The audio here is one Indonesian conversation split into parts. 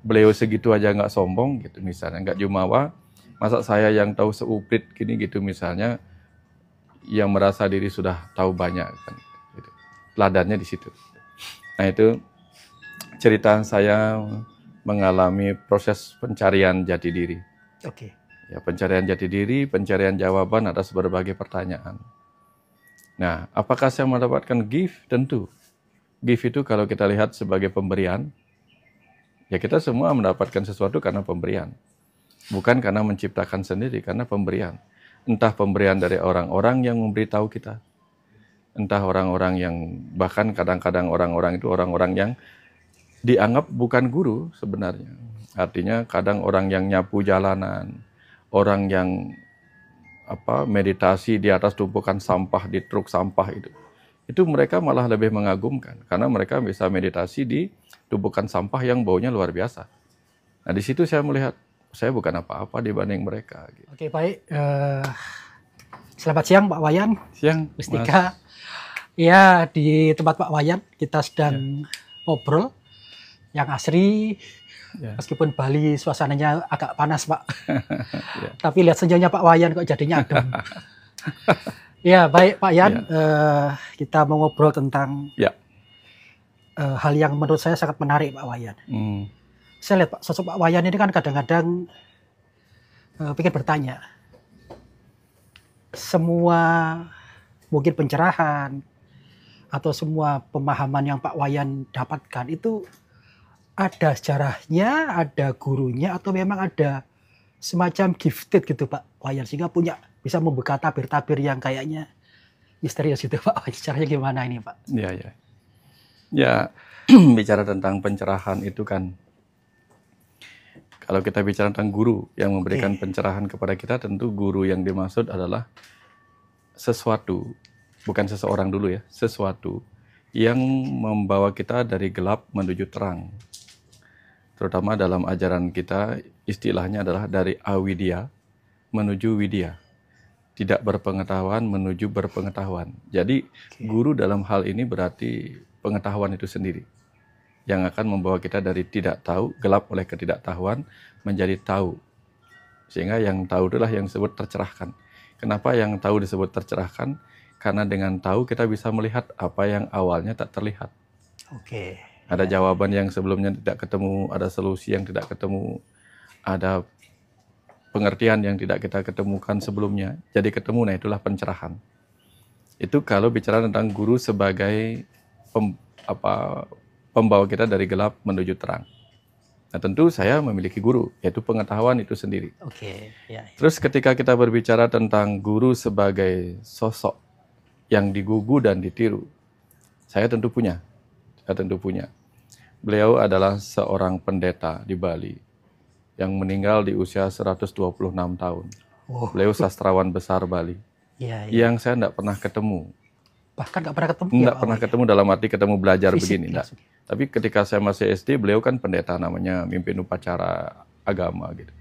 beliau segitu aja nggak sombong gitu misalnya, nggak jumawa, masa saya yang tahu seuprit gini gitu misalnya, yang merasa diri sudah tahu banyak kan, gitu. Teladannya di situ. Nah itu cerita saya mengalami proses pencarian jati diri. Oke. Ya, pencarian jati diri, pencarian jawaban atas berbagai pertanyaan. Nah, apakah saya mendapatkan gift? Tentu. Gift itu kalau kita lihat sebagai pemberian, ya kita semua mendapatkan sesuatu karena pemberian. Bukan karena menciptakan sendiri, karena pemberian. Entah pemberian dari orang-orang yang memberitahu kita. Entah orang-orang yang, bahkan kadang-kadang orang-orang itu orang-orang yang dianggap bukan guru sebenarnya. Artinya kadang orang yang nyapu jalanan, orang yang meditasi di atas tumpukan sampah di truk sampah itu mereka malah lebih mengagumkan karena mereka bisa meditasi di tumpukan sampah yang baunya luar biasa. Nah di situ saya melihat saya bukan apa-apa dibanding mereka. Gitu. Oke, baik. Selamat siang Pak Wayan. Siang, Mustika. Ya, di tempat Pak Wayan kita sedang ngobrol yang asri. Meskipun Bali suasananya agak panas Pak. Tapi lihat senyumnya Pak Wayan kok jadinya adem. Ya, baik Pak Yan. Kita mau ngobrol tentang hal yang menurut saya sangat menarik Pak Wayan. Saya lihat Pak, sosok Pak Wayan ini kan kadang-kadang pikir bertanya. Semua mungkin pencerahan atau semua pemahaman yang Pak Wayan dapatkan itu ada sejarahnya, ada gurunya, atau memang ada semacam gifted gitu Pak Wayan sehingga bisa membuka tabir-tabir yang kayaknya misterius gitu Pak. Caranya gimana ini Pak? Ya bicara tentang pencerahan itu kan, kalau kita bicara tentang guru yang memberikan pencerahan kepada kita, tentu guru yang dimaksud adalah sesuatu, bukan seseorang dulu ya, sesuatu yang membawa kita dari gelap menuju terang. Terutama dalam ajaran kita, istilahnya adalah dari awidya menuju widya. Tidak berpengetahuan menuju berpengetahuan. Jadi guru dalam hal ini berarti pengetahuan itu sendiri. Yang akan membawa kita dari tidak tahu, gelap oleh ketidaktahuan, menjadi tahu. Sehingga yang tahu itulah yang disebut tercerahkan. Kenapa yang tahu disebut tercerahkan? Karena dengan tahu kita bisa melihat apa yang awalnya tak terlihat. Ada jawaban yang sebelumnya tidak ketemu, ada solusi yang tidak ketemu, ada pengertian yang tidak kita ketemukan sebelumnya. Jadi ketemu, nah itulah pencerahan. Itu kalau bicara tentang guru sebagai pembawa kita dari gelap menuju terang. Nah tentu saya memiliki guru, yaitu pengetahuan itu sendiri. Terus ketika kita berbicara tentang guru sebagai sosok yang digugu dan ditiru, saya tentu punya. Beliau adalah seorang pendeta di Bali yang meninggal di usia 126 tahun. Beliau sastrawan besar Bali. Yang saya tidak pernah ketemu. Bahkan nggak pernah ketemu? Nggak pernah ketemu dalam arti ketemu belajar fisik, begini. Enggak. Tapi ketika saya masih SD, beliau kan pendeta namanya, mimpin upacara agama gitu.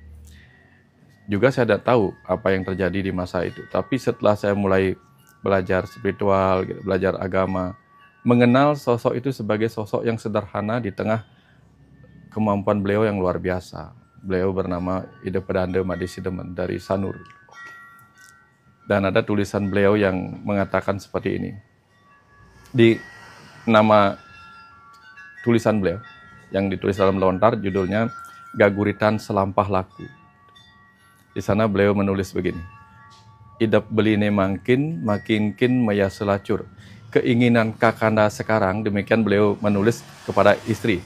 Juga saya tidak tahu apa yang terjadi di masa itu. Tapi setelah saya mulai belajar spiritual, gitu, belajar agama, mengenal sosok itu sebagai sosok yang sederhana di tengah kemampuan beliau yang luar biasa. Beliau bernama Ida Pedanda Madisidemen dari Sanur. Dan ada tulisan beliau yang mengatakan seperti ini. Di nama tulisan beliau yang ditulis dalam lontar, judulnya Gaguritan Selampah Laku. Di sana beliau menulis begini. Idap beline makinkin maya selacur. Keinginan kakanda sekarang, demikian beliau menulis kepada istri.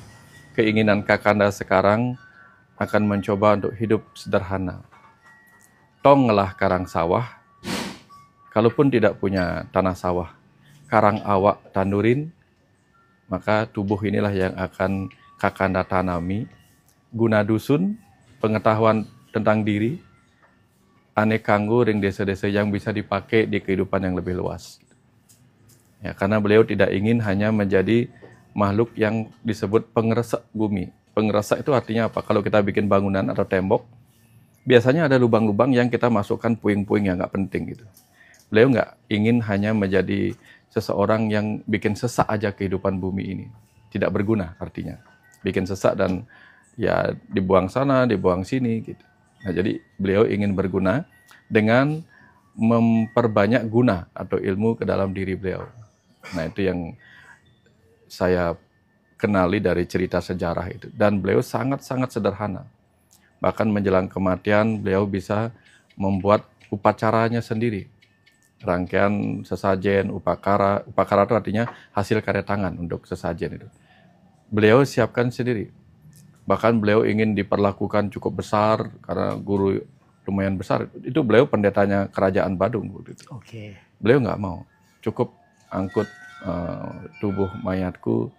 Keinginan kakanda sekarang akan mencoba untuk hidup sederhana. Tonglah karang sawah, kalaupun tidak punya tanah sawah, karang awak tandurin, maka tubuh inilah yang akan kakanda tanami. Guna dusun, pengetahuan tentang diri, aneh kanggo ring desa-desa yang bisa dipakai di kehidupan yang lebih luas. Ya, karena beliau tidak ingin hanya menjadi makhluk yang disebut pengeresak bumi. Pengeresak itu artinya apa? Kalau kita bikin bangunan atau tembok, biasanya ada lubang-lubang yang kita masukkan puing-puing yang nggak penting gitu. Beliau nggak ingin hanya menjadi seseorang yang bikin sesak aja kehidupan bumi ini. Tidak berguna artinya. Bikin sesak dan ya dibuang sana, dibuang sini gitu. Nah, jadi beliau ingin berguna dengan memperbanyak guna atau ilmu ke dalam diri beliau. Nah, itu yang saya kenali dari cerita sejarah itu. Dan beliau sangat-sangat sederhana. Bahkan menjelang kematian beliau bisa membuat upacaranya sendiri. Rangkaian sesajen, upakara. Upakara itu artinya hasil karya tangan untuk sesajen itu. Beliau siapkan sendiri. Bahkan beliau ingin diperlakukan cukup besar karena guru lumayan besar. Itu beliau pendetanya kerajaan Badung. Oke. Beliau nggak mau. Cukup angkut tubuh mayatku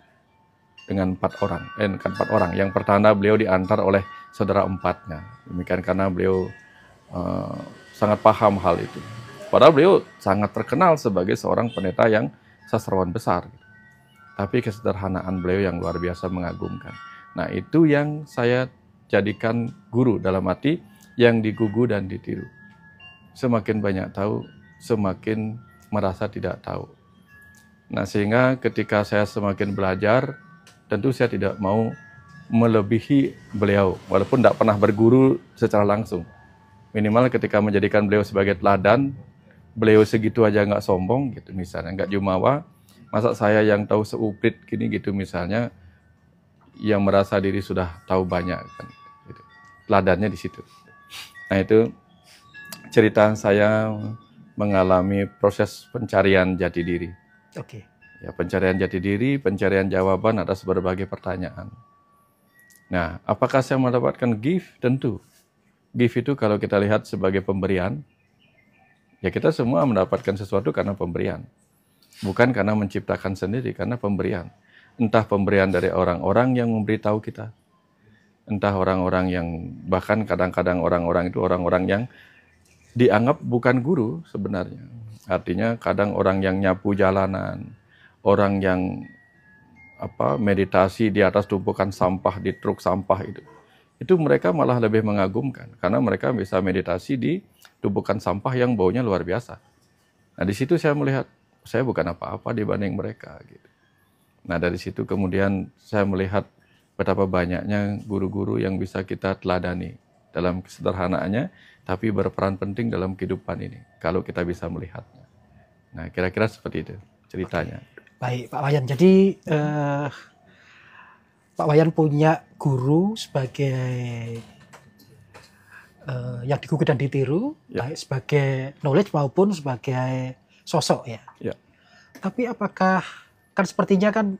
dengan 4 orang. Bukan 4 orang. Yang pertanda beliau diantar oleh saudara 4-nya. Demikian karena beliau sangat paham hal itu. Padahal beliau sangat terkenal sebagai seorang pendeta yang sastrawan besar. Tapi kesederhanaan beliau yang luar biasa mengagumkan. Nah, itu yang saya jadikan guru, dalam arti yang digugu dan ditiru. Semakin banyak tahu, semakin merasa tidak tahu. Nah, sehingga ketika saya semakin belajar, tentu saya tidak mau melebihi beliau, walaupun tidak pernah berguru secara langsung. Minimal ketika menjadikan beliau sebagai teladan, beliau segitu aja nggak sombong gitu misalnya, nggak jumawa. Masa saya yang tahu seuprit gini gitu misalnya, yang merasa diri sudah tahu banyak kan, gitu. Teladannya di situ. Nah, itu cerita saya mengalami proses pencarian jati diri. Oke. Ya, pencarian jati diri, pencarian jawaban atas berbagai pertanyaan. Nah, apakah saya mendapatkan gift? Tentu. Gift itu kalau kita lihat sebagai pemberian, ya kita semua mendapatkan sesuatu karena pemberian. Bukan karena menciptakan sendiri, karena pemberian. Entah pemberian dari orang-orang yang memberitahu kita. Entah orang-orang yang, bahkan kadang-kadang orang-orang itu orang-orang yang dianggap bukan guru sebenarnya. Artinya kadang orang yang nyapu jalanan, orang yang meditasi di atas tumpukan sampah, di truk sampah itu mereka malah lebih mengagumkan karena mereka bisa meditasi di tumpukan sampah yang baunya luar biasa. Nah, di situ saya melihat saya bukan apa-apa dibanding mereka gitu. Nah, dari situ kemudian saya melihat betapa banyaknya guru-guru yang bisa kita teladani dalam kesederhanaannya, tapi berperan penting dalam kehidupan ini kalau kita bisa melihatnya. Nah, kira-kira seperti itu ceritanya. Baik, Pak Wayan. Jadi Pak Wayan punya guru sebagai yang digugu dan ditiru, Ya. baik sebagai knowledge maupun sebagai sosok ya. Ya. Tapi apakah, kan sepertinya kan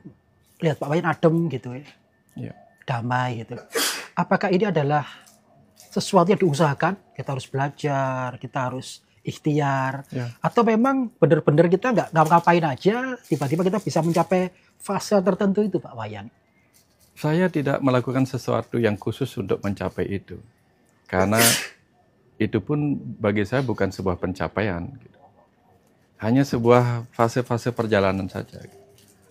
lihat Pak Wayan adem gitu ya, Ya. damai gitu. Apakah ini adalah sesuatu yang diusahakan? Kita harus belajar, kita harus ikhtiar, Ya. atau memang benar-benar kita nggak ngapain aja, tiba-tiba kita bisa mencapai fase tertentu itu, Pak Wayan? Saya tidak melakukan sesuatu yang khusus untuk mencapai itu. Karena itu pun bagi saya bukan sebuah pencapaian. Gitu. Hanya sebuah fase-fase perjalanan saja.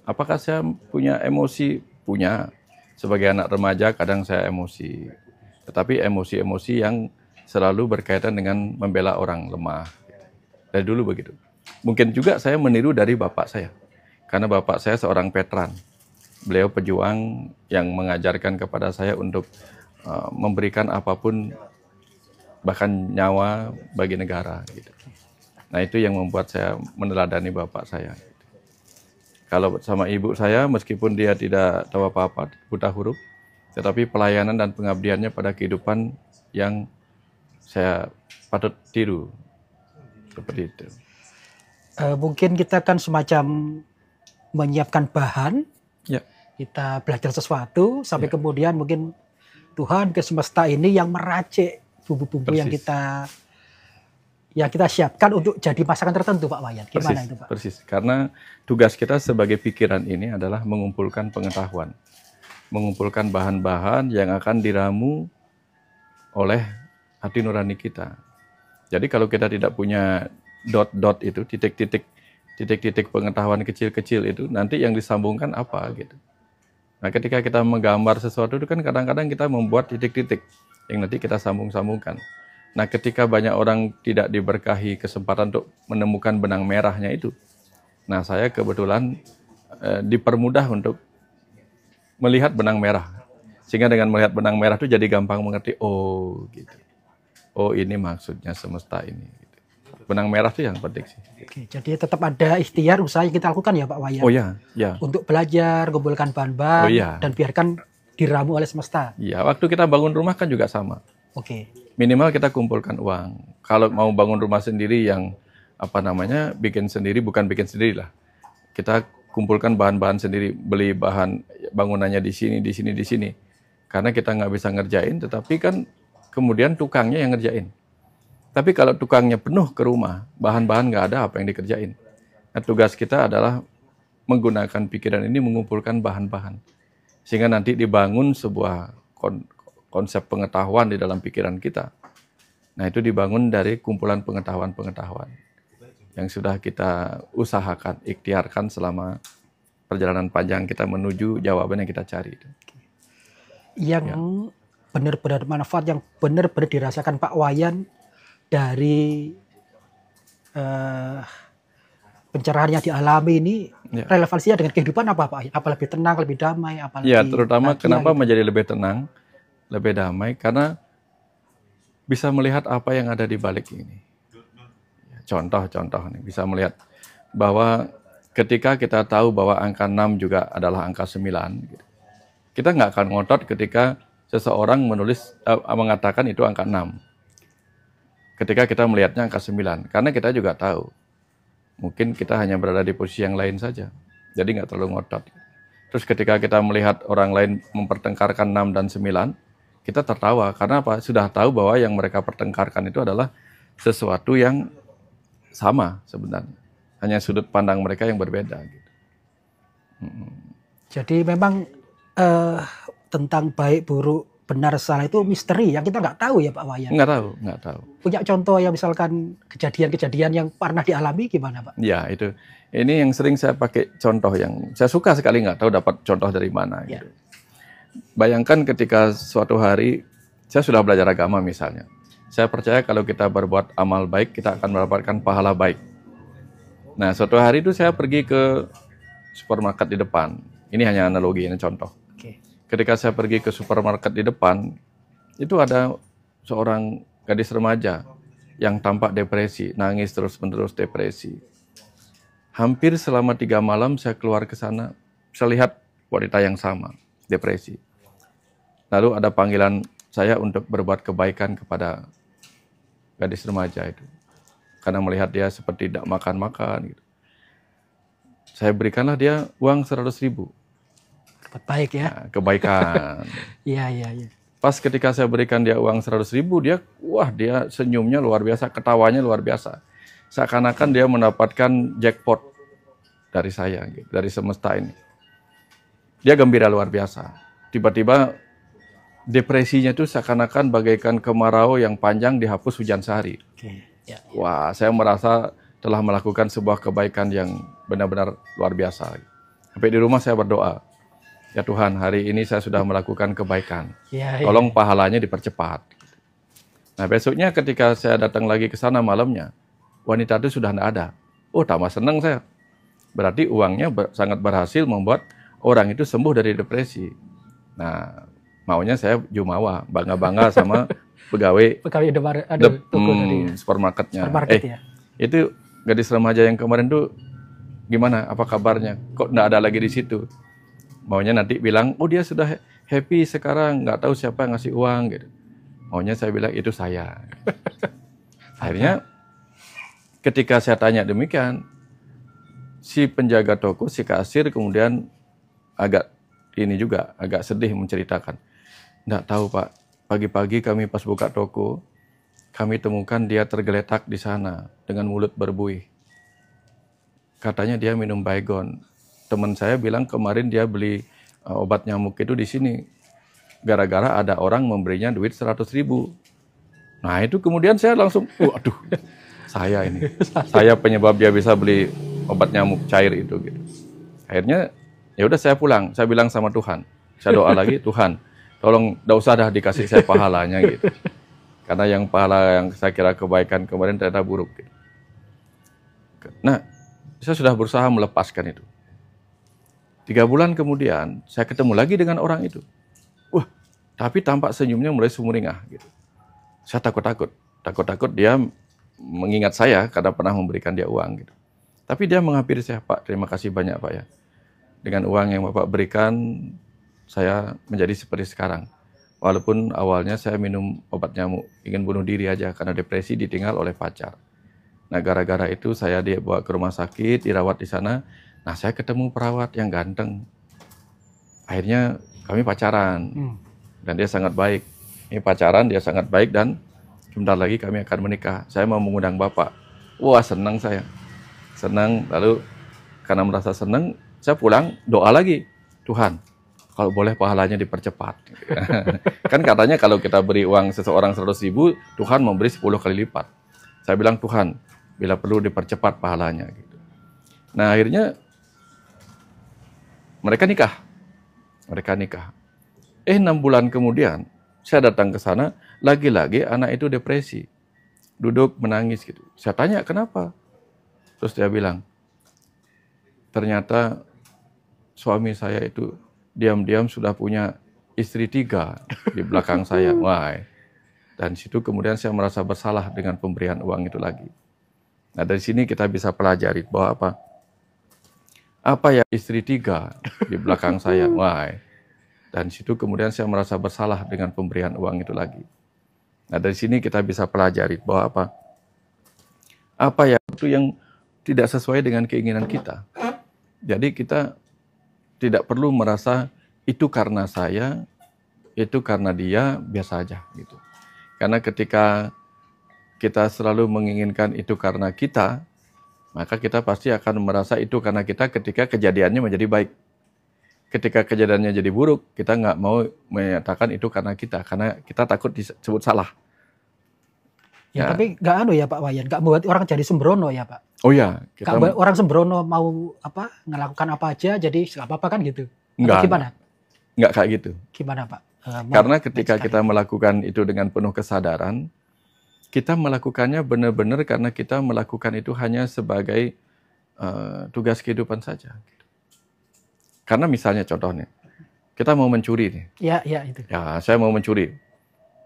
Apakah saya punya emosi? Punya. Sebagai anak remaja kadang saya emosi. Tetapi emosi-emosi yang selalu berkaitan dengan membela orang lemah. Dari dulu begitu. Mungkin juga saya meniru dari bapak saya. Karena bapak saya seorang veteran. Beliau pejuang yang mengajarkan kepada saya untuk memberikan apapun, bahkan nyawa bagi negara. Gitu. Nah, itu yang membuat saya meneladani bapak saya. Kalau sama ibu saya, meskipun dia tidak tahu apa-apa, buta huruf, tetapi pelayanan dan pengabdiannya pada kehidupan yang saya patut tiru. Seperti itu. Mungkin kita kan semacam menyiapkan bahan, Ya. kita belajar sesuatu, sampai kemudian mungkin Tuhan ke semesta ini yang meracik bumbu-bumbu yang kita siapkan untuk jadi masakan tertentu, Pak Wayan. Gimana itu, Pak? Persis. Karena tugas kita sebagai pikiran ini adalah mengumpulkan pengetahuan. Mengumpulkan bahan-bahan yang akan diramu oleh hati nurani kita. Jadi kalau kita tidak punya dot-dot itu, titik-titik pengetahuan kecil-kecil itu, nanti yang disambungkan apa gitu. Nah, ketika kita menggambar sesuatu itu kan kadang-kadang kita membuat titik-titik yang nanti kita sambung-sambungkan. Nah, ketika banyak orang tidak diberkahi kesempatan untuk menemukan benang merahnya itu, nah saya kebetulan dipermudah untuk melihat benang merah. Sehingga dengan melihat benang merah itu jadi gampang mengerti, oh gitu. Oh ini maksudnya semesta ini. Gitu. Benang merah itu yang penting sih. Oke, jadi tetap ada ikhtiar usaha yang kita lakukan ya Pak Wayan. Oh ya, ya. Untuk belajar, kumpulkan bahan-bahan, Oh, iya. dan biarkan diramu oleh semesta. Iya, waktu kita bangun rumah kan juga sama. Oke. Minimal kita kumpulkan uang. Kalau mau bangun rumah sendiri yang bikin sendiri, bukan bikin sendiri lah. Kita kumpulkan bahan-bahan sendiri, beli bahan bangunannya di sini, di sini, di sini. Karena kita nggak bisa ngerjain, tetapi kan kemudian tukangnya yang ngerjain. Tapi kalau tukangnya penuh ke rumah, bahan-bahan nggak ada, apa yang dikerjain. Nah, tugas kita adalah menggunakan pikiran ini mengumpulkan bahan-bahan. Sehingga nanti dibangun sebuah konsep pengetahuan di dalam pikiran kita. Nah, itu dibangun dari kumpulan pengetahuan-pengetahuan yang sudah kita usahakan, ikhtiarkan selama perjalanan panjang kita menuju jawaban yang kita cari. Yang benar-benar manfaat, yang benar-benar dirasakan Pak Wayan dari pencerahan yang dialami ini, relevansinya dengan kehidupan apa Pak? Apa lebih tenang, lebih damai? Apa Ya, lebih terutama bahagia, kenapa gitu? menjadi lebih tenang, lebih damai, karena bisa melihat apa yang ada di balik ini. Contoh-contoh nih, bisa melihat bahwa ketika kita tahu bahwa angka 6 juga adalah angka 9, gitu. Kita nggak akan ngotot ketika seseorang mengatakan itu angka 6. Ketika kita melihatnya angka 9, karena kita juga tahu, mungkin kita hanya berada di posisi yang lain saja, jadi nggak terlalu ngotot. Terus ketika kita melihat orang lain mempertengkarkan 6 dan 9, kita tertawa, karena apa? Sudah tahu bahwa yang mereka pertengkarkan itu adalah sesuatu yang sama sebenarnya, hanya sudut pandang mereka yang berbeda. Gitu. Jadi memang tentang baik, buruk, benar, salah itu misteri yang kita nggak tahu ya Pak Wayan. Nggak tahu. Punya contoh yang misalkan kejadian-kejadian yang pernah dialami gimana Pak? Ya itu, ini yang sering saya pakai contoh yang saya suka sekali, nggak tahu dapat contoh dari mana. Ya. Gitu. Bayangkan ketika suatu hari saya sudah belajar agama misalnya. Saya percaya kalau kita berbuat amal baik, kita akan mendapatkan pahala baik. Nah, suatu hari itu saya pergi ke supermarket di depan. Ini hanya analogi, ini contoh. Oke. Ketika saya pergi ke supermarket di depan, itu ada seorang gadis remaja yang tampak depresi, nangis terus-menerus depresi. Hampir selama 3 malam saya keluar ke sana, saya lihat wanita yang sama, depresi. Lalu ada panggilan saya untuk berbuat kebaikan kepada gadis remaja itu. Karena melihat dia seperti tidak makan-makan. Gitu. Saya berikanlah dia uang 100.000. Baik ya. Nah, kebaikan. Iya. Pas ketika saya berikan dia uang 100.000, dia senyumnya luar biasa, ketawanya luar biasa. Seakan-akan dia mendapatkan jackpot dari saya, gitu, dari semesta ini. Dia gembira luar biasa. Tiba-tiba depresinya itu seakan-akan bagaikan kemarau yang panjang dihapus hujan sehari. Ya. Wah, saya merasa telah melakukan sebuah kebaikan yang benar-benar luar biasa. Sampai di rumah saya berdoa, ya Tuhan, hari ini saya sudah melakukan kebaikan. Tolong pahalanya dipercepat. Nah, besoknya ketika saya datang lagi ke sana malamnya, wanita itu sudah tidak ada. Oh, tambah senang saya. Berarti uangnya sangat berhasil membuat orang itu sembuh dari depresi. Nah, maunya saya jumawa, bangga-bangga sama pegawai supermarketnya. Ya. Itu gadis remaja yang kemarin tuh gimana? Apa kabarnya? Kok nggak ada lagi di situ? Maunya nanti bilang, oh dia sudah happy sekarang, nggak tahu siapa yang ngasih uang gitu. Maunya saya bilang itu saya. Akhirnya ketika saya tanya demikian, si penjaga toko, si kasir kemudian agak sedih menceritakan. Nggak tahu Pak, pagi-pagi kami pas buka toko, kami temukan dia tergeletak di sana dengan mulut berbuih. Katanya dia minum Baygon. Teman saya bilang kemarin dia beli obat nyamuk itu di sini. Gara-gara ada orang memberinya duit 100.000. Nah itu kemudian saya langsung, aduh, saya ini. Saya penyebab dia bisa beli obat nyamuk cair itu. Gitu. Akhirnya ya udah saya pulang. Saya bilang sama Tuhan. Saya doa lagi, Tuhan, tolong tidak usah dah dikasih saya pahalanya gitu. Karena yang pahala yang saya kira kebaikan kemarin ternyata buruk. Gitu. Nah, saya sudah berusaha melepaskan itu. 3 bulan kemudian, saya ketemu lagi dengan orang itu. Wah, Tapi tampak senyumnya mulai sumringah gitu. Saya takut dia mengingat saya karena pernah memberikan dia uang gitu. Tapi dia menghampiri saya, Pak, terima kasih banyak Pak ya. Dengan uang yang Bapak berikan, saya menjadi seperti sekarang. Walaupun awalnya saya minum obat nyamuk, ingin bunuh diri aja karena depresi ditinggal oleh pacar. Nah, gara-gara itu saya dibawa ke rumah sakit, dirawat di sana. Nah, saya ketemu perawat yang ganteng. Akhirnya kami pacaran. Dan dia sangat baik. Ini pacaran, dia sangat baik dan sebentar lagi kami akan menikah. Saya mau mengundang Bapak. Wah, senang saya. Senang, lalu karena merasa senang, saya pulang doa lagi. Tuhan, kalau boleh pahalanya dipercepat. Kan katanya kalau kita beri uang seseorang 100.000, Tuhan memberi 10 kali lipat. Saya bilang, Tuhan, bila perlu dipercepat pahalanya. Gitu. Nah, akhirnya mereka nikah. 6 bulan kemudian, saya datang ke sana, lagi-lagi anak itu depresi. Duduk menangis gitu. Saya tanya, kenapa? Terus dia bilang, ternyata suami saya itu diam-diam sudah punya istri 3 di belakang saya. Wah. Dan situ kemudian saya merasa bersalah dengan pemberian uang itu lagi. Nah, dari sini kita bisa pelajari bahwa apa? Apa ya istri 3 di belakang saya? Wah. Dan situ kemudian saya merasa bersalah dengan pemberian uang itu lagi. Nah, dari sini kita bisa pelajari bahwa apa? Apa ya itu yang tidak sesuai dengan keinginan kita. Jadi kita tidak perlu merasa itu karena saya, itu karena dia, biasa aja gitu. Karena ketika kita selalu menginginkan itu karena kita, maka kita pasti akan merasa itu karena kita ketika kejadiannya menjadi baik. Ketika kejadiannya jadi buruk, kita nggak mau menyatakan itu karena kita takut disebut salah. Ya, tapi nggak ya Pak Wayan, nggak membuat orang jadi sembrono ya Pak. Oh ya, orang sembrono mau ngelakukan apa aja, jadi nggak apa-apa kan gitu. Gimana? Nggak kayak gitu. Gimana Pak? Karena ketika kita melakukan itu dengan penuh kesadaran, kita melakukannya benar-benar karena kita melakukan itu hanya sebagai tugas kehidupan saja. Karena misalnya contohnya, kita mau mencuri nih. Ya itu. Ya, saya mau mencuri.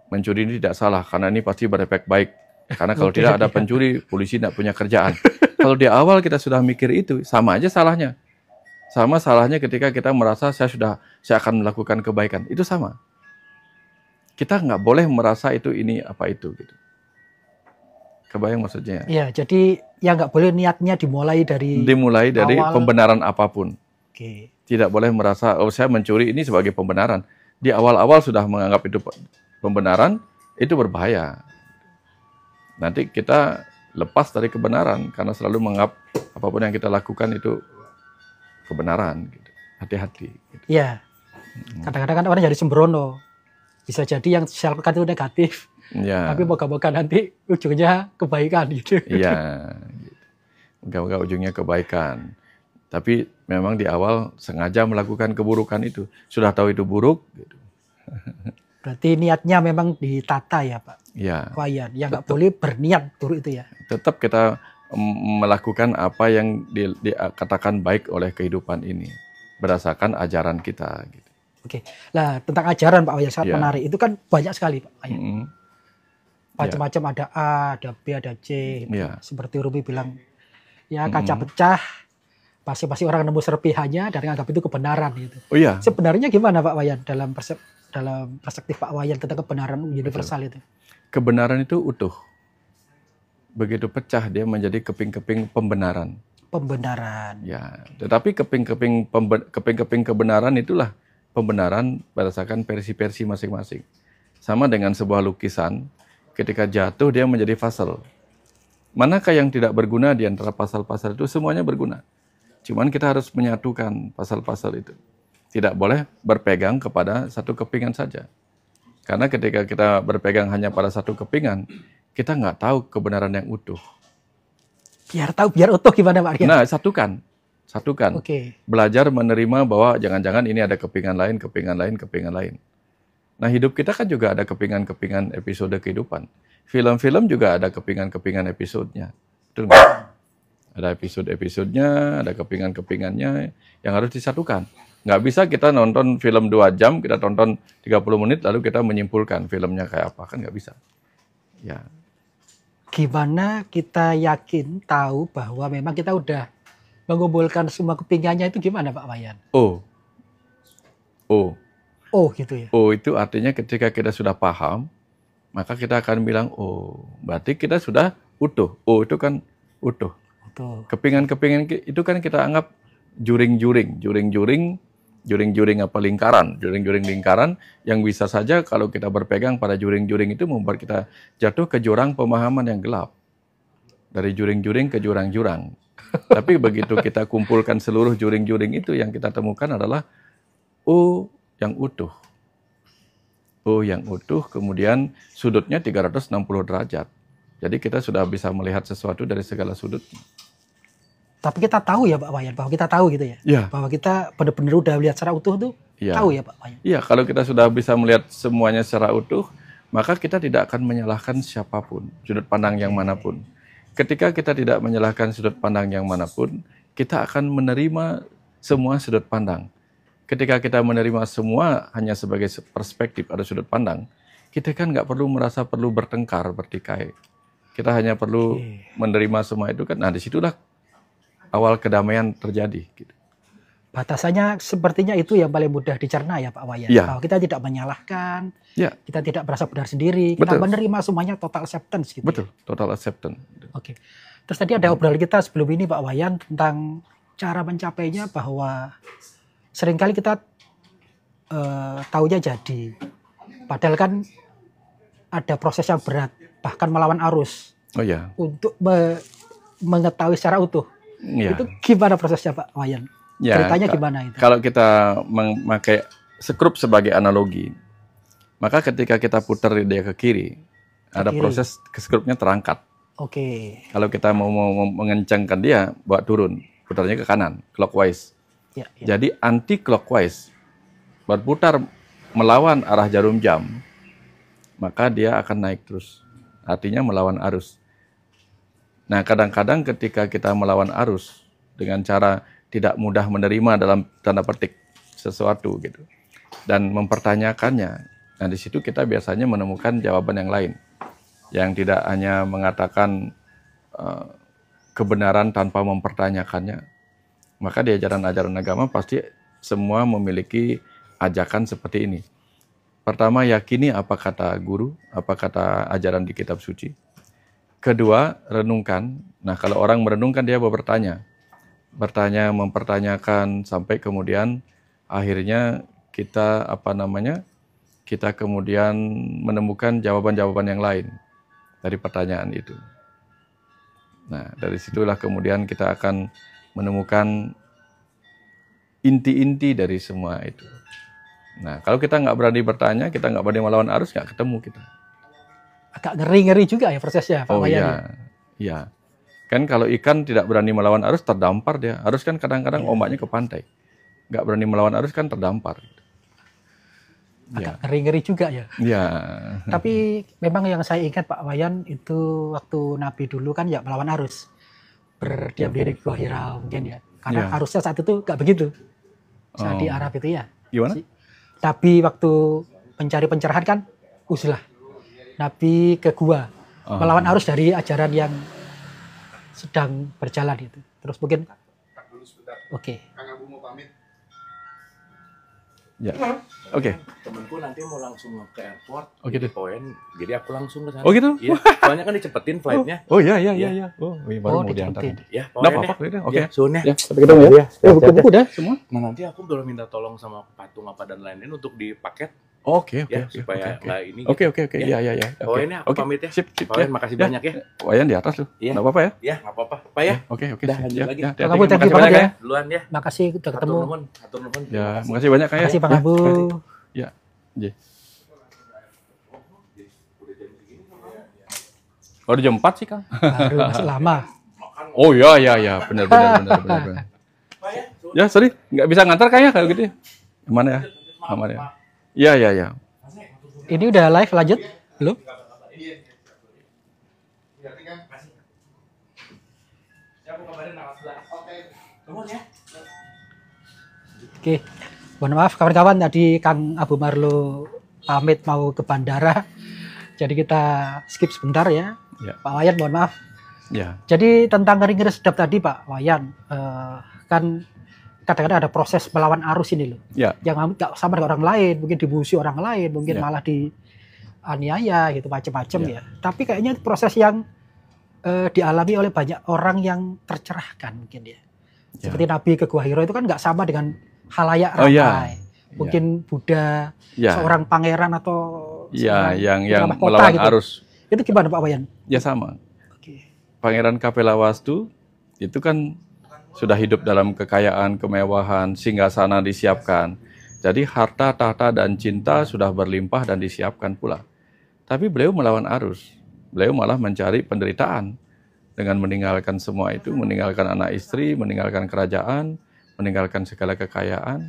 Mencuri ini tidak salah, karena ini pasti berefek baik. Karena kalau tidak ada pencuri, polisi tidak punya kerjaan. Kalau di awal kita sudah mikir itu, sama aja salahnya. Sama salahnya ketika kita merasa saya akan melakukan kebaikan. Itu sama. Kita nggak boleh merasa itu ini apa itu gitu. Kebayang maksudnya? Iya, jadi ya nggak boleh niatnya dimulai dari awal. Pembenaran apapun. Oke. Tidak boleh merasa, oh saya mencuri ini sebagai pembenaran. Di awal-awal sudah menganggap itu pembenaran, itu berbahaya. Nanti kita lepas dari kebenaran, karena selalu menganggap apapun yang kita lakukan itu kebenaran. Gitu. Hati-hati. Gitu. Iya. Kadang-kadang kan orang jadi sembrono. Bisa jadi yang saya lakukan itu negatif. Ya. Tapi moga-moga nanti ujungnya kebaikan gitu. Iya. Moga-moga ujungnya kebaikan. Tapi memang di awal sengaja melakukan keburukan itu. Sudah tahu itu buruk. Gitu. Berarti niatnya memang ditata ya Pak? Iya. Wayan. Ya nggak boleh berniat buruk itu ya? Tetap kita melakukan apa yang dikatakan baik oleh kehidupan ini. Berdasarkan ajaran kita. Gitu. Oke. Nah tentang ajaran Pak Wayan sangat menarik. Itu kan banyak sekali Pak Wayan. Macam-macam ada A, ada B, ada C. Gitu. Seperti Rumi bilang, ya kaca pecah. Pasti orang nemu serpihannya dan menganggap itu kebenaran gitu. Oh iya. Sebenarnya gimana Pak Wayan dalam perspektif Pak Wayan tentang kebenaran universal itu? Kebenaran itu utuh. Begitu pecah dia menjadi keping-keping pembenaran. Pembenaran. Ya, tetapi keping-keping kebenaran itulah pembenaran berdasarkan versi-versi masing-masing. Sama dengan sebuah lukisan, ketika jatuh dia menjadi puzzle. Manakah yang tidak berguna di antara puzzle-puzzle itu? Semuanya berguna. Cuman kita harus menyatukan pasal-pasal itu. Tidak boleh berpegang kepada satu kepingan saja. Karena ketika kita berpegang hanya pada satu kepingan, kita nggak tahu kebenaran yang utuh. Biar utuh gimana Pak? Nah, satukan. Oke. Belajar menerima bahwa jangan-jangan ini ada kepingan lain. Nah, hidup kita kan juga ada kepingan-kepingan episode kehidupan. Film-film juga ada kepingan-kepingan episodenya. Betul nggak? Ada episode-episodenya, ada kepingan-kepingannya yang harus disatukan. Nggak bisa kita nonton film 2 jam, kita tonton 30 menit, lalu kita menyimpulkan filmnya kayak apa, kan nggak bisa. Ya, Gimana kita yakin tahu bahwa memang kita udah mengumpulkan semua kepingannya itu gimana Pak Wayan? oh, oh, Oh gitu ya. oh itu artinya ketika kita sudah paham, maka kita akan bilang, oh, berarti kita sudah utuh. Oh, itu kan utuh. Betul. Kepingan-kepingan itu kan kita anggap juring-juring apa juring-juring lingkaran yang bisa saja kalau kita berpegang pada juring-juring itu membuat kita jatuh ke jurang pemahaman yang gelap. Dari juring-juring ke jurang-jurang. Tapi begitu kita kumpulkan seluruh juring-juring itu, yang kita temukan adalah oh yang utuh. Oh yang utuh, kemudian sudutnya 360 derajat. Jadi kita sudah bisa melihat sesuatu dari segala sudut. Tapi kita tahu ya Pak Wayan, bahwa kita tahu gitu ya. Ya. Bahwa kita benar-benar udah lihat secara utuh tuh, Ya. tahu ya Pak Wayan. Iya, kalau kita sudah bisa melihat semuanya secara utuh, maka kita tidak akan menyalahkan siapapun, sudut pandang yang manapun. Ketika kita tidak menyalahkan sudut pandang yang manapun, kita akan menerima semua sudut pandang. Ketika kita menerima semua hanya sebagai perspektif atau sudut pandang, kita kan nggak perlu merasa perlu bertengkar, bertikai. Kita hanya perlu menerima semua itu kan. Nah, disitulah awal kedamaian terjadi. Gitu. Batasannya sepertinya itu yang paling mudah dicerna ya Pak Wayan. Ya. Bahwa kita tidak menyalahkan, Ya. kita tidak merasa benar sendiri, kita Betul. menerima semuanya total acceptance gitu. Betul, total acceptance. Oke. Terus tadi ada obrolan kita sebelum ini Pak Wayan tentang cara mencapainya, bahwa seringkali kita taunya jadi. Padahal kan ada proses yang berat, bahkan melawan arus Oh ya. untuk mengetahui secara utuh. Ya. Itu gimana prosesnya Pak Wayan? Ya, Ceritanya gimana itu? Kalau kita memakai skrup sebagai analogi, maka ketika kita putar dia ke kiri, ada kiri. proses skrupnya terangkat. Oke. Kalau kita mau mengencangkan dia, bawa turun, putarnya ke kanan, clockwise. Ya, ya. Jadi anti clockwise, berputar melawan arah jarum jam, maka dia akan naik terus. Artinya melawan arus. Nah, kadang-kadang ketika kita melawan arus dengan cara tidak mudah menerima dalam tanda petik sesuatu gitu dan mempertanyakannya. Nah, di situ kita biasanya menemukan jawaban yang lain yang tidak hanya mengatakan kebenaran tanpa mempertanyakannya. Maka di ajaran-ajaran agama pasti semua memiliki ajakan seperti ini. Pertama, yakini apa kata guru, apa kata ajaran di kitab suci. Kedua, renungkan. Nah, kalau orang merenungkan dia bertanya, mempertanyakan sampai kemudian akhirnya kita kita kemudian menemukan jawaban-jawaban yang lain dari pertanyaan itu. Nah, dari situlah kemudian kita akan menemukan inti-inti dari semua itu. Nah, kalau kita nggak berani bertanya, kita nggak berani melawan arus, nggak ketemu kita. Agak ngeri-ngeri juga ya prosesnya Pak Wayan. Iya, iya. Kan kalau ikan tidak berani melawan arus, terdampar dia. Arus kan kadang-kadang ombaknya ke pantai. Nggak berani melawan arus kan terdampar. Agak ngeri-ngeri juga ya. Iya. Tapi memang yang saya ingat Pak Wayan itu waktu Nabi dulu kan ya melawan arus. Berdiam diri di Gua Hira mungkin ya. Karena arusnya saat itu nggak begitu. Saat di Arab itu ya. Gimana? Nabi waktu mencari pencerahan kan uzlah. Nabi ke gua. Melawan arus dari ajaran yang sedang berjalan itu. Terus mungkin oke. Kang Abu mau pamit. Ya. Oke. Temenku nanti mau langsung ke airport. Oh gitu. Poin, jadi aku langsung ke sana. Oh gitu? Iya. Soalnya kan dicepetin flightnya. Oh iya. Oh, baru mau diantar. dicepetin. Ya, Nggak poin apa-apa. ya. Oke. Ya, soon ya. Ya, sampai ketemu ya. Buku udah semua? Nah, nanti aku boleh minta tolong sama patung apa dan lain-lain untuk dipaket Oke. ya supaya nggak ini. Oke. gitu. Iya. Poin ya, aku pamit ya. Sip. Poin, Ya. makasih Ya. banyak ya. Wayan di atas tuh. Iya. Nggak apa-apa ya? Ya, nggak apa-apa. Pak ya. Oke. Dah, lanjut lagi. Ya, Kang Abu, thank you makasih banyak banyak ya. Duluan ya. Makasih udah ketemu. Atur nuhun. Ya, makasih banyak Kak ya. Makasih Bang Ya. Abu. Ya. Iya. Oh, udah jam 4 sih, Kang. Baru masih lama. Oh iya, benar. Ya, sorry, nggak bisa ngantar kayaknya kalau gitu ya. Gimana ya? Aman ya? Iya. Ini udah live lanjut? Belum? Oke. Mohon maaf kawan-kawan, tadi Kang Abu Marlo pamit mau ke bandara. Jadi kita skip sebentar ya. Ya. Pak Wayan, mohon maaf. Ya. Jadi tentang ngeri-ngeri sedap tadi Pak Wayan, kan kadang-kadang ada proses melawan arus ini loh. Ya. Yang nggak sama dengan orang lain, mungkin dibusi orang lain, mungkin Ya. malah dianiaya gitu macam-macam Ya. ya. Tapi kayaknya proses yang dialami oleh banyak orang yang tercerahkan mungkin ya. Seperti Nabi ke Gua Hiro itu kan nggak sama dengan halayak Oh, ramai. ya. Mungkin Buddha, Ya. seorang pangeran atau Ya, seorang yang putra mahkota melawan gitu. arus. Itu gimana Pak Wayan? Ya sama. Oke. Pangeran Kapelawastu itu kan sudah hidup dalam kekayaan, kemewahan, singgasana disiapkan. Jadi harta, tahta, dan cinta sudah berlimpah dan disiapkan pula. Tapi beliau melawan arus. Beliau malah mencari penderitaan dengan meninggalkan semua itu, meninggalkan anak istri, meninggalkan kerajaan, meninggalkan segala kekayaan.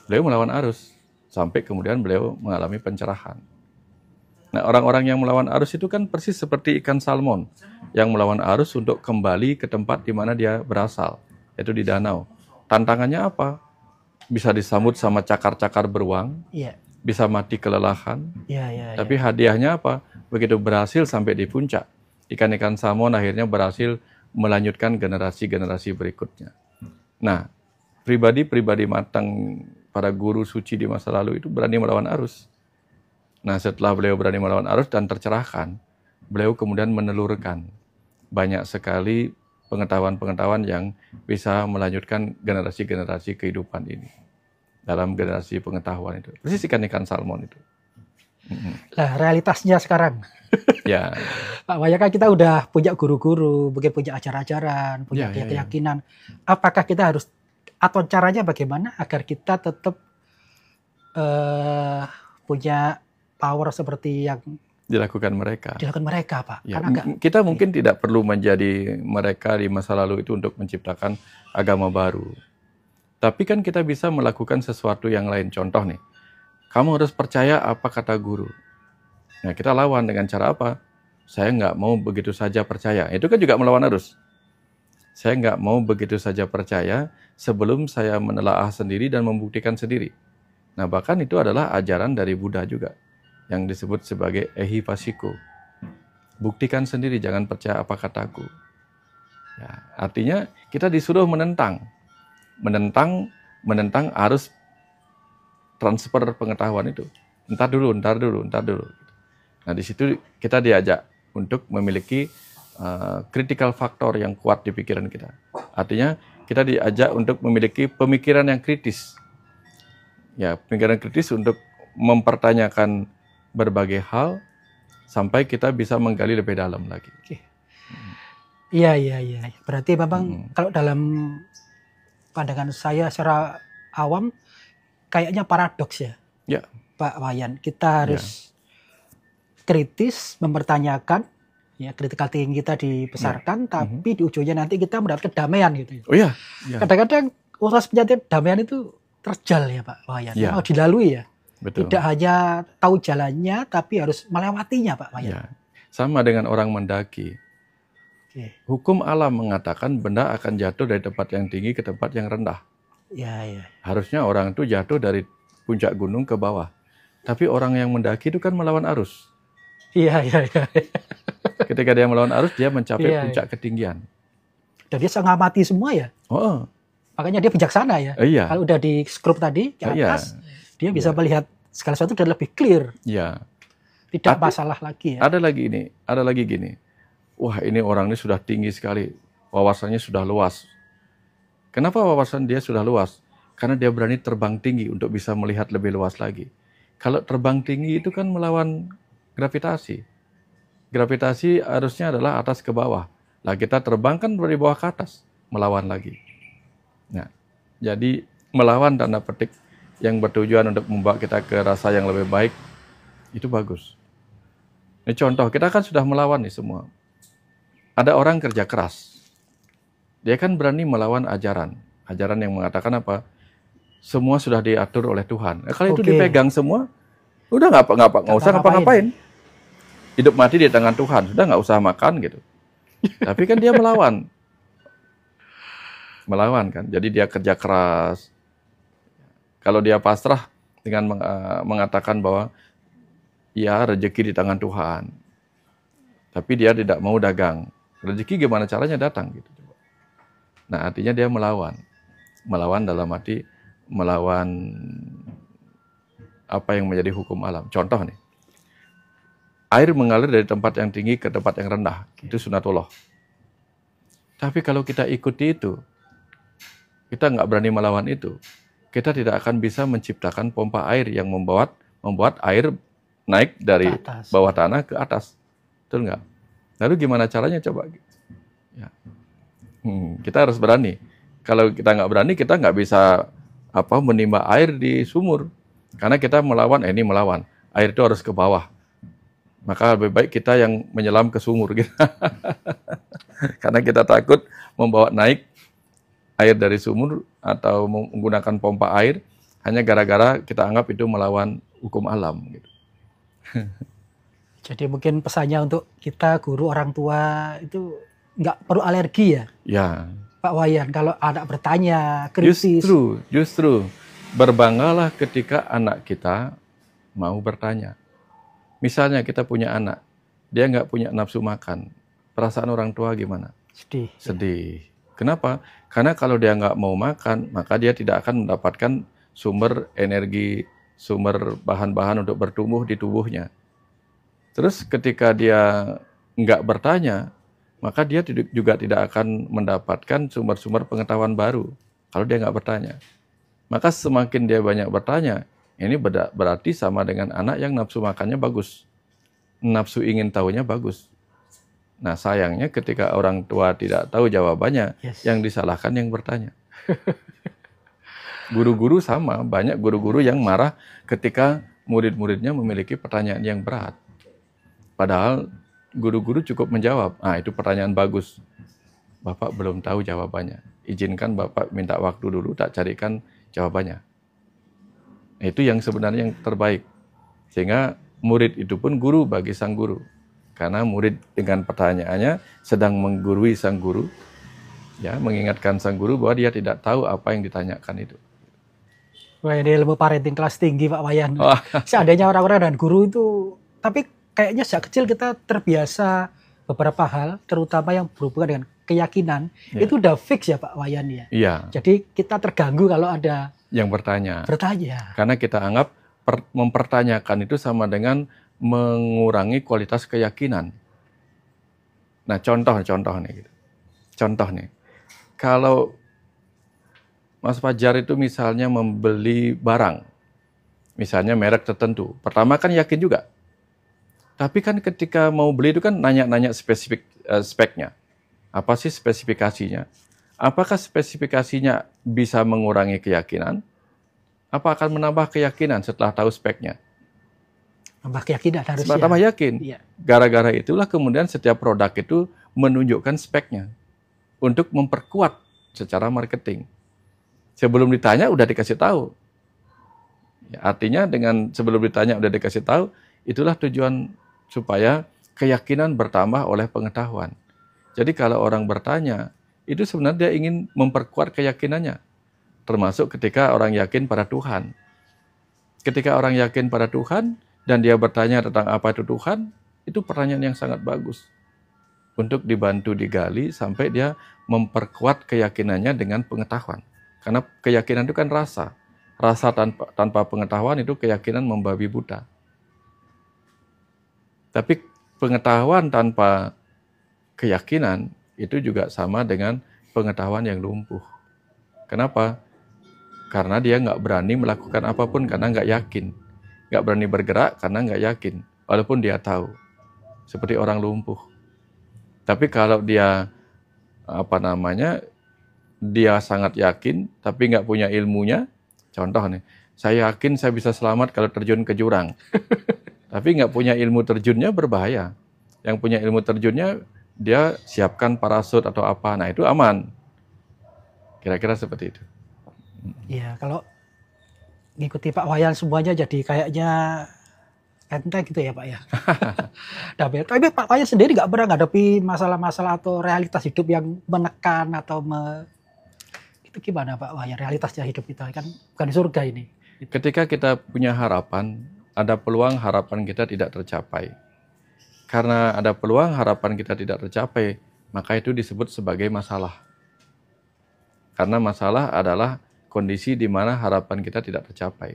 Beliau melawan arus sampai kemudian beliau mengalami pencerahan. Nah, orang-orang yang melawan arus itu kan persis seperti ikan salmon yang melawan arus untuk kembali ke tempat di mana dia berasal, yaitu di danau. Tantangannya apa? Bisa disambut sama cakar-cakar beruang, Iya. bisa mati kelelahan, Iya. tapi hadiahnya apa? Begitu berhasil sampai di puncak, ikan-ikan salmon akhirnya berhasil melanjutkan generasi-generasi berikutnya. Nah, pribadi-pribadi matang para guru suci di masa lalu itu berani melawan arus. Nah, setelah beliau berani melawan arus dan tercerahkan, beliau kemudian menelurkan banyak sekali pengetahuan-pengetahuan yang bisa melanjutkan generasi-generasi kehidupan ini. Dalam generasi pengetahuan itu. Persis ikan-ikan salmon itu. Nah, realitasnya sekarang. Ya. Pak Wayan kan kita udah punya guru-guru, mungkin punya ajaran-ajaran, punya Ya. keyakinan. Apakah kita harus, atau caranya bagaimana agar kita tetap punya power seperti yang Dilakukan mereka. dilakukan mereka, Pak? Ya, Karena agak, kita mungkin tidak perlu menjadi mereka di masa lalu itu untuk menciptakan agama baru. Tapi kan kita bisa melakukan sesuatu yang lain. Contoh nih, kamu harus percaya apa kata guru. Nah, kita lawan dengan cara apa? Saya nggak mau begitu saja percaya. Itu kan juga melawan arus. Saya nggak mau begitu saja percaya sebelum saya menelaah sendiri dan membuktikan sendiri. Nah, bahkan itu adalah ajaran dari Buddha juga, yang disebut sebagai ehipassiko. Buktikan sendiri, jangan percaya apa kataku. Ya, artinya kita disuruh menentang arus transfer pengetahuan itu. Ntar dulu. Nah, di situ kita diajak untuk memiliki critical factor yang kuat di pikiran kita. Artinya kita diajak untuk memiliki pemikiran yang kritis. Ya, pemikiran kritis untuk mempertanyakan berbagai hal sampai kita bisa menggali lebih dalam lagi. Iya. Berarti memang kalau dalam pandangan saya secara awam, kayaknya paradoks ya, Ya. Pak Wayan. Kita harus kritis, mempertanyakan, ya critical thinking kita dibesarkan, tapi di ujungnya nanti kita mendapat kedamaian gitu. Oh iya. Kadang-kadang proses pencarian kedamaian itu terjal ya Pak Wayan, Ya. mau dilalui ya. Betul. Tidak hanya tahu jalannya, tapi harus melewatinya Pak Wayan. Ya. Sama dengan orang mendaki. Oke. Hukum alam mengatakan benda akan jatuh dari tempat yang tinggi ke tempat yang rendah. Ya. Harusnya orang itu jatuh dari puncak gunung ke bawah. Tapi orang yang mendaki itu kan melawan arus. Iya. Ketika dia melawan arus, dia mencapai Iya, puncak ketinggian. Dan dia mengamati semua ya. Oh, Makanya dia bijaksana ya. iya. Kalau udah di skrup tadi ke Iya. atas, dia bisa melihat segala sesuatu dan lebih clear. Iya. Tidak masalah lagi ya. Ada lagi gini. Wah, ini orang ini sudah tinggi sekali. Wawasannya sudah luas. Kenapa wawasan dia sudah luas? Karena dia berani terbang tinggi untuk bisa melihat lebih luas lagi. Kalau terbang tinggi itu kan melawan gravitasi. Gravitasi harusnya adalah atas ke bawah. Lah kita terbang kan dari bawah ke atas, melawan lagi. Nah, jadi melawan tanda petik yang bertujuan untuk membawa kita ke rasa yang lebih baik, itu bagus. Ini contoh, kita kan sudah melawan nih semua. Ada orang kerja keras. Dia kan berani melawan ajaran. Ajaran yang mengatakan apa? Semua sudah diatur oleh Tuhan. Nah, kalau itu Oke. dipegang semua, udah nggak usah ngapa-ngapain. Hidup mati di tangan Tuhan, sudah nggak usah makan gitu. Tapi kan dia melawan. Melawan kan. Jadi dia kerja keras. Kalau dia pasrah dengan mengatakan bahwa ya rezeki di tangan Tuhan, tapi dia tidak mau dagang, rezeki gimana caranya datang gitu. Nah artinya dia melawan dalam arti melawan apa yang menjadi hukum alam. Contoh nih, air mengalir dari tempat yang tinggi ke tempat yang rendah, itu sunatullah. Tapi kalau kita ikuti itu, kita nggak berani melawan itu, kita tidak akan bisa menciptakan pompa air yang membuat air naik dari bawah tanah ke atas. Betul nggak? Lalu gimana caranya coba? Ya. Kita harus berani. Kalau kita nggak berani, kita nggak bisa menimba air di sumur. Karena kita melawan, air itu harus ke bawah. Maka lebih baik kita yang menyelam ke sumur gitu. Karena kita takut membawa naik air dari sumur atau menggunakan pompa air hanya gara-gara kita anggap itu melawan hukum alam gitu. Jadi mungkin pesannya untuk kita guru orang tua itu nggak perlu alergi ya? Ya. Pak Wayan, kalau anak bertanya kritis. Justru berbanggalah ketika anak kita mau bertanya. Misalnya kita punya anak, dia nggak punya nafsu makan. Perasaan orang tua gimana? Sedih. Kenapa? Karena kalau dia nggak mau makan, maka dia tidak akan mendapatkan sumber energi, sumber bahan-bahan untuk bertumbuh di tubuhnya. Terus ketika dia nggak bertanya, maka dia juga tidak akan mendapatkan sumber-sumber pengetahuan baru kalau dia nggak bertanya. Maka semakin dia banyak bertanya, ini berarti sama dengan anak yang nafsu makannya bagus. Nafsu ingin tahunya bagus. Nah sayangnya ketika orang tua tidak tahu jawabannya, yang disalahkan yang bertanya. Guru-guru sama, banyak guru-guru yang marah ketika murid-muridnya memiliki pertanyaan yang berat. Padahal guru-guru cukup menjawab, itu pertanyaan bagus. Bapak belum tahu jawabannya. Izinkan Bapak minta waktu dulu, tak carikan jawabannya. Itu yang sebenarnya yang terbaik. Sehingga murid itu pun guru bagi sang guru. Karena murid dengan pertanyaannya sedang menggurui sang guru, ya, mengingatkan sang guru bahwa dia tidak tahu apa yang ditanyakan itu. Wah, ini ilmu parenting kelas tinggi Pak Wayan. Seandainya orang-orang dan guru itu, tapi kayaknya sejak kecil kita terbiasa beberapa hal, terutama yang berhubungan dengan keyakinan, itu udah fix ya Pak Wayan ya. Iya. Jadi kita terganggu kalau ada yang bertanya. Bertanya. Karena kita anggap mempertanyakan itu sama dengan mengurangi kualitas keyakinan. Nah, contoh nih. Contoh nih. Kalau Mas Fajar itu misalnya membeli barang, misalnya merek tertentu, pertama kan yakin juga. Tapi kan ketika mau beli itu kan nanya-nanya speknya. Apa sih spesifikasinya? Apakah spesifikasinya bisa mengurangi keyakinan? Apa akan menambah keyakinan setelah tahu speknya? Tambah keyakinan harus ya. Tambah yakin. Iya. Gara-gara itulah kemudian setiap produk itu menunjukkan speknya untuk memperkuat secara marketing. Sebelum ditanya udah dikasih tahu. Ya, artinya dengan sebelum ditanya udah dikasih tahu, itulah tujuan supaya keyakinan bertambah oleh pengetahuan. Jadi kalau orang bertanya, itu sebenarnya dia ingin memperkuat keyakinannya. Termasuk ketika orang yakin pada Tuhan. Ketika orang yakin pada Tuhan, dan dia bertanya tentang apa itu Tuhan, itu pertanyaan yang sangat bagus. Untuk dibantu digali sampai dia memperkuat keyakinannya dengan pengetahuan. Karena keyakinan itu kan rasa. Rasa tanpa pengetahuan itu keyakinan membabi buta. Tapi pengetahuan tanpa keyakinan itu juga sama dengan pengetahuan yang lumpuh. Kenapa? Karena dia nggak berani melakukan apapun karena nggak yakin. Nggak berani bergerak karena nggak yakin. Walaupun dia tahu. Seperti orang lumpuh. Tapi kalau dia, dia sangat yakin, tapi nggak punya ilmunya. Contoh nih, saya yakin saya bisa selamat kalau terjun ke jurang. Tapi nggak punya ilmu terjunnya berbahaya. Yang punya ilmu terjunnya, dia siapkan parasut atau apa. Nah itu aman. Kira-kira seperti itu. Iya, kalau ngikuti Pak Wayan semuanya jadi kayaknya enteng gitu ya Pak ya. Tapi Pak Wayan sendiri nggak pernah menghadapi masalah-masalah atau realitas hidup yang menekan atau Itu gimana Pak Wayan, realitasnya hidup kita kan bukan di surga ini. Ketika kita punya harapan, ada peluang harapan kita tidak tercapai. Karena ada peluang harapan kita tidak tercapai, maka itu disebut sebagai masalah. Karena masalah adalah kondisi di mana harapan kita tidak tercapai.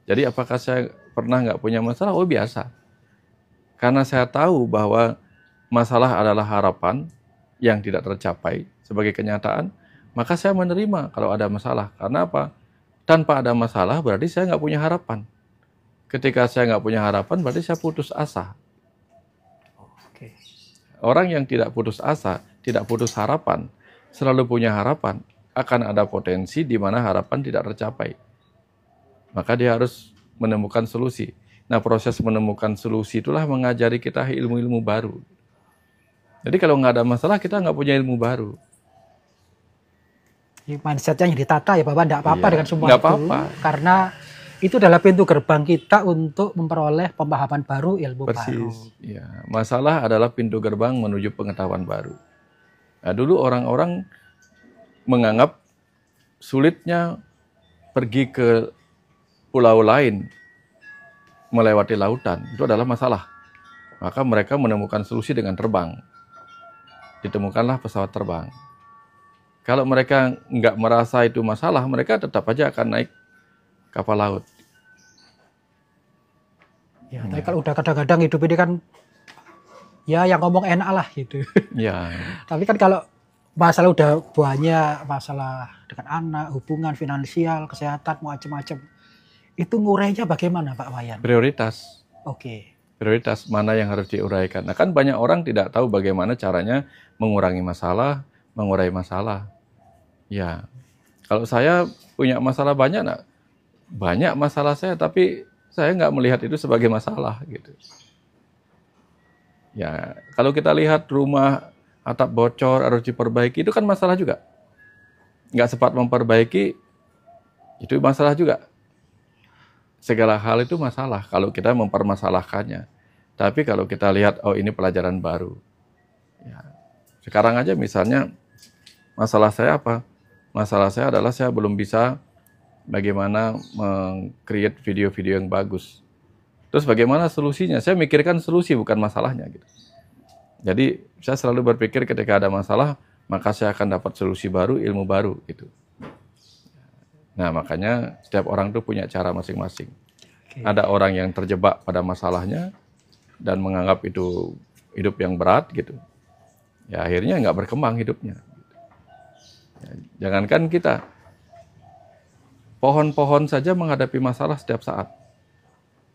Jadi apakah saya pernah nggak punya masalah? Oh biasa. Karena saya tahu bahwa masalah adalah harapan yang tidak tercapai sebagai kenyataan, maka saya menerima kalau ada masalah. Karena apa? Tanpa ada masalah berarti saya nggak punya harapan. Ketika saya nggak punya harapan berarti saya putus asa. Oke. Orang yang tidak putus asa, tidak putus harapan, selalu punya harapan, akan ada potensi di mana harapan tidak tercapai. Maka dia harus menemukan solusi. Nah, proses menemukan solusi itulah mengajari kita ilmu-ilmu baru. Jadi kalau nggak ada masalah, kita nggak punya ilmu baru. Mindsetnya yang ditata ya Bapak, nggak apa-apa Iya, dengan semua nggak itu. apa-apa. Karena itu adalah pintu gerbang kita untuk memperoleh pemahaman baru, ilmu baru. Persis. Ya, masalah adalah pintu gerbang menuju pengetahuan baru. Nah, dulu orang-orang menganggap sulitnya pergi ke pulau lain melewati lautan, itu adalah masalah. Maka mereka menemukan solusi dengan terbang. Ditemukanlah pesawat terbang. Kalau mereka nggak merasa itu masalah, mereka tetap aja akan naik kapal laut. Ya, tapi kalau udah kadang-kadang hidup ini kan, ya yang ngomong enak lah gitu. Ya, Tapi kan kalau masalah udah banyak, masalah dengan anak, hubungan finansial, kesehatan, macam-macam, itu ngurainya bagaimana Pak Wayan? prioritas. Oke. Prioritas mana yang harus diuraikan. Nah, kan banyak orang tidak tahu bagaimana caranya mengurangi masalah, mengurai masalah. Ya, kalau saya punya masalah banyak, nah, banyak masalah saya, tapi saya nggak melihat itu sebagai masalah gitu. Ya, kalau kita lihat rumah atap bocor harus diperbaiki, itu kan masalah juga. Nggak sempat memperbaiki, itu masalah juga. Segala hal itu masalah kalau kita mempermasalahkannya. Tapi kalau kita lihat, oh ini pelajaran baru. Ya. Sekarang aja misalnya, masalah saya apa? Masalah saya adalah saya belum bisa bagaimana meng-create video-video yang bagus. Terus bagaimana solusinya? Saya mikirkan solusi bukan masalahnya gitu. Jadi saya selalu berpikir ketika ada masalah, maka saya akan dapat solusi baru, ilmu baru gitu. Nah, makanya setiap orang tuh punya cara masing-masing. Oke. Ada orang yang terjebak pada masalahnya dan menganggap itu hidup yang berat gitu. Ya akhirnya nggak berkembang hidupnya. Ya, jangankan kita, pohon-pohon saja menghadapi masalah setiap saat.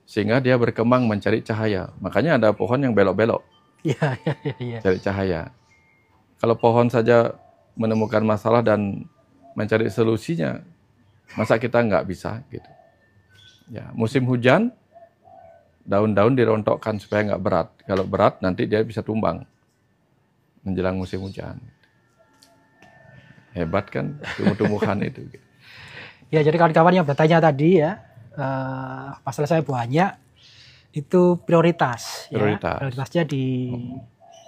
Sehingga dia berkembang mencari cahaya. Makanya ada pohon yang belok-belok, Iya, iya, iya, iya. cari cahaya. Kalau pohon saja menemukan masalah dan mencari solusinya, masa kita nggak bisa gitu. Ya, musim hujan, daun-daun dirontokkan supaya nggak berat. Kalau berat nanti dia bisa tumbang menjelang musim hujan. Hebat kan tumbuh-tumbuhan itu. Ya, jadi kawan-kawan yang bertanya tadi ya, masalah saya banyak, itu prioritas. Prioritas. Ya. Prioritasnya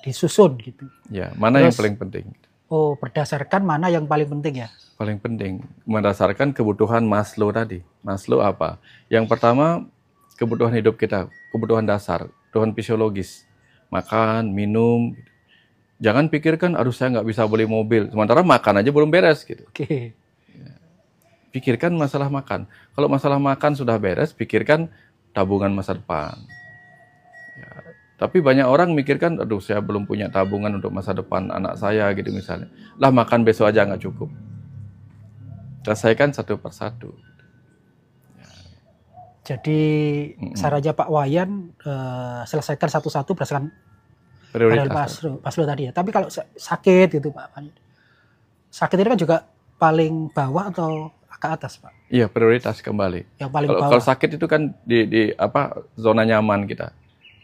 disusun gitu. Ya, mana yang Terus, paling penting? Oh, berdasarkan mana yang paling penting ya? Paling penting berdasarkan kebutuhan Maslow tadi. Maslow apa? Yang pertama kebutuhan hidup kita, kebutuhan dasar, kebutuhan fisiologis, makan, minum. Jangan pikirkan, aduh saya nggak bisa beli mobil, sementara makan aja belum beres gitu. Oke. Pikirkan masalah makan. Kalau masalah makan sudah beres, pikirkan tabungan masa depan. Ya, tapi banyak orang mikirkan, aduh saya belum punya tabungan untuk masa depan anak saya gitu misalnya. Lah makan besok aja nggak cukup. Selesaikan satu persatu. Jadi sarannya Pak Wayan selesaikan satu-satu berdasarkan Prioritas. Maslow tadi ya. Tapi kalau sakit gitu Pak, sakit itu kan juga paling bawah atau ke atas Pak? Iya, prioritas kembali. Yang paling Kalau bawah. sakit itu kan di apa zona nyaman kita.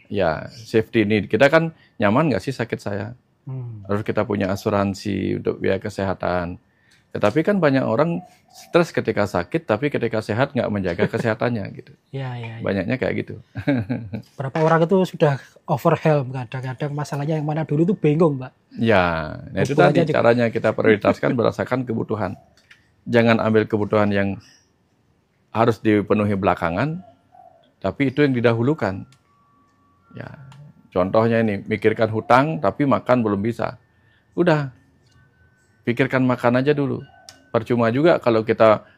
Ya, safety need. Kita kan nyaman nggak sih sakit saya? Harus kita punya asuransi untuk biaya kesehatan. Tetapi kan banyak orang stres ketika sakit, tapi ketika sehat nggak menjaga kesehatannya gitu. Ya, ya, ya. Banyaknya kayak gitu. Berapa orang itu sudah overwhelmed, kadang-kadang masalahnya yang mana dulu tuh bingung Pak. Ya, nah itu Buku tadi aja juga. caranya kita prioritaskan berdasarkan kebutuhan. jangan ambil kebutuhan yang harus dipenuhi belakangan, tapi itu yang didahulukan. Ya, contohnya ini, mikirkan hutang tapi makan belum bisa. Udah, pikirkan makan aja dulu. Percuma juga kalau kita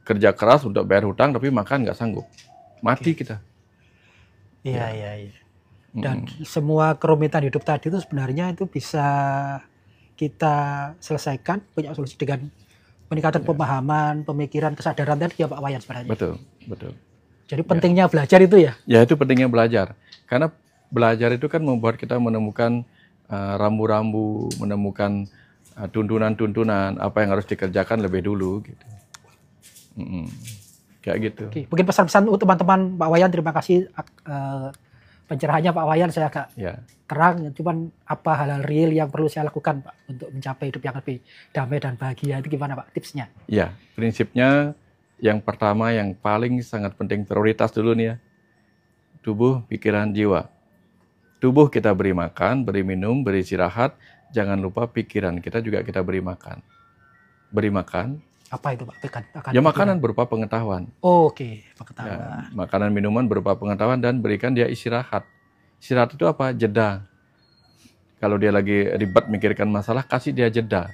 kerja keras untuk bayar hutang tapi makan nggak sanggup. Mati kita. Iya, iya, iya. Dan semua kerumitan hidup tadi itu sebenarnya itu bisa kita selesaikan, punya solusi dengan peningkatan pemahaman, pemikiran, kesadaran tadi ya Pak Wayan sebenarnya. Betul, betul. Jadi pentingnya belajar itu ya? Ya itu pentingnya belajar. Karena belajar itu kan membuat kita menemukan rambu-rambu, menemukan tuntunan-tuntunan apa yang harus dikerjakan lebih dulu gitu. Kayak gitu. Oke. Mungkin pesan-pesan untuk teman-teman Pak Wayan, terima kasih pencerahannya Pak Wayan, saya agak terang, cuman apa hal-hal real yang perlu saya lakukan Pak untuk mencapai hidup yang lebih damai dan bahagia, itu gimana Pak tipsnya? Ya, prinsipnya yang pertama yang paling sangat penting, prioritas dulu nih ya, tubuh, pikiran, jiwa. Tubuh kita beri makan, beri minum, beri istirahat, jangan lupa pikiran kita juga kita beri makan. Beri makan. Apa itu Pak? Ya makanan berupa pengetahuan. Oh, oke, pengetahuan. Ya, makanan minuman berupa pengetahuan dan berikan dia istirahat. Istirahat itu apa? Jeda. Kalau dia lagi ribet mikirkan masalah, kasih dia jeda.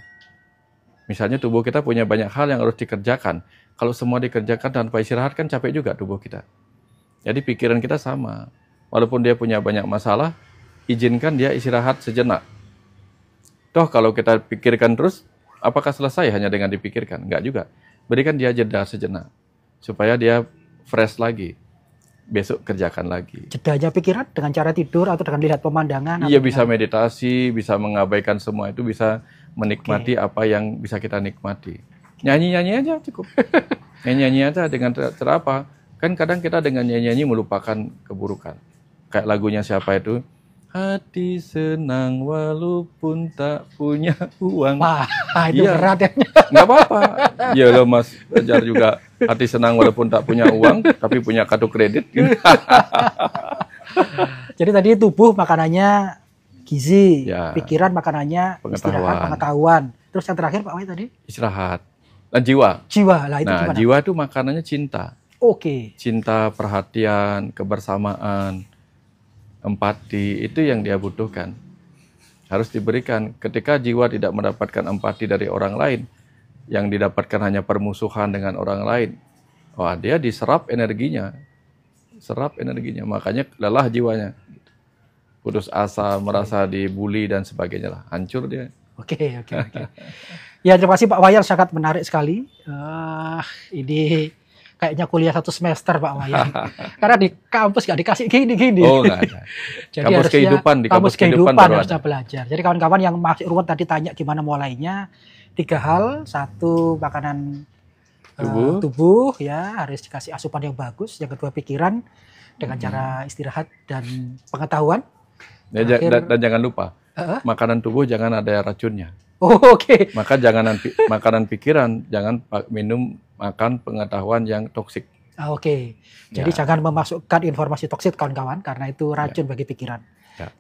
Misalnya tubuh kita punya banyak hal yang harus dikerjakan. Kalau semua dikerjakan tanpa istirahat kan capek juga tubuh kita. Jadi pikiran kita sama. Walaupun dia punya banyak masalah, izinkan dia istirahat sejenak. Toh kalau kita pikirkan terus, apakah selesai hanya dengan dipikirkan? Enggak juga. Berikan dia jeda sejenak. Supaya dia fresh lagi. Besok kerjakan lagi. Jedanya pikiran dengan cara tidur atau dengan lihat pemandangan? Iya, bisa meditasi, bisa mengabaikan semua itu, bisa menikmati apa yang bisa kita nikmati. Nyanyi-nyanyi aja cukup. Nyanyi-nyanyi aja dengan cara apa? Kan kadang kita dengan nyanyi-nyanyi melupakan keburukan. Kayak lagunya siapa itu? Hati senang walaupun tak punya uang. Wah, itu berat ya. Nggak apa-apa. Ya loh Mas, belajar juga hati senang walaupun tak punya uang, tapi punya kartu kredit. Jadi tadi tubuh makanannya gizi, Ya, pikiran makanannya istirahat, pengetahuan. Terus yang terakhir Pak Wayan tadi? Istirahat. Dan jiwa. Jiwa, lah itu Nah, gimana? jiwa itu makanannya cinta. Oke. Cinta, perhatian, kebersamaan, empati, itu yang dia butuhkan. Harus diberikan. Ketika jiwa tidak mendapatkan empati dari orang lain, yang didapatkan hanya permusuhan dengan orang lain, wah dia diserap energinya. Serap energinya, makanya lelah jiwanya. Putus asa, merasa dibully dan sebagainya lah. Hancur dia. Oke. Ya, terima kasih Pak Wayan, sangat menarik sekali. Ini kayaknya kuliah 1 semester Pak Wayan. Karena di kampus nggak dikasih gini-gini. Oh, nggak ada. Jadi kampus harusnya kehidupan, di kampus kehidupan harusnya belajar. Jadi kawan-kawan yang masih ruwet tadi tanya gimana mulainya, 3 hal. 1, makanan tubuh ya harus dikasih asupan yang bagus. Yang kedua, pikiran dengan cara istirahat dan pengetahuan. Dan jangan lupa, makanan tubuh jangan ada racunnya. Oh, oke. Maka jangan makanan pikiran, jangan makan pengetahuan yang toksik. Oke. Jadi jangan memasukkan informasi toksik kawan-kawan, karena itu racun bagi pikiran.